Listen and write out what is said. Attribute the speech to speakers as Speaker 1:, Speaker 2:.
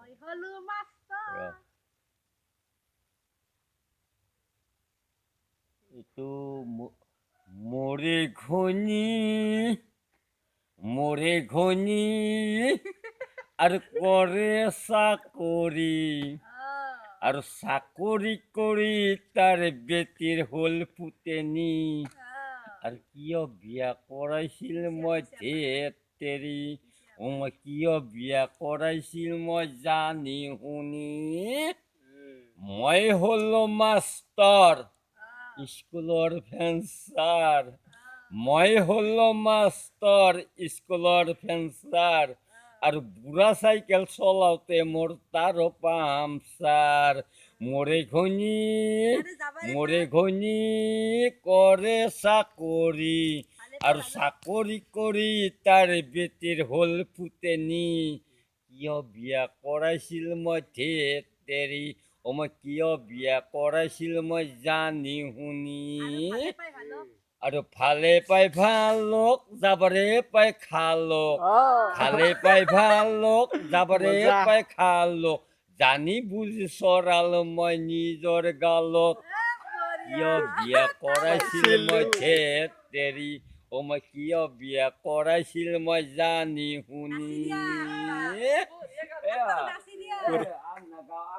Speaker 1: মই হলো মাষ্টৰ।
Speaker 2: এইটো মোৰে ঘনী আৰু কৰে চাকৰি আৰু চাকৰি কৰি তাৰ বেটিৰ হ'ল পুতেনি আৰু কিয় বিয়া কৰাইছিল মই ধেত তেৰি মই কিয় বিয়া কৰাইছিল মই জানি শুনি মই হলো মাষ্টৰ স্কুলৰ ফেন্সাৰ মই হলো মাষ্টৰ স্কুলৰ ফেন্সাৰ আৰু বুঢ়া চাইকেল চলাওঁতে মোৰ তাৰ পামচাৰ মোৰে ঘনী কৰে চাকৰি আৰু চাকৰি কৰি তাৰ বেটিৰ হ'ল পুতেনি কিয় বিয়া কৰাইছিল মই ধেত তেৰি মই কিয় বিয়া কৰাইছিল মই জানি শুনি আৰু ভালে পাই ভালক যাবাৰে পাই খালক ভালে পাই ভালক যাবাৰে পাই খালক জানি বুজি চৰাল মই নিজৰ গালত কিয় বিয়া কৰাইছিল মই ধেত তেৰি মই কিয় বিয়া কৰাইছিল মই জানি শুনি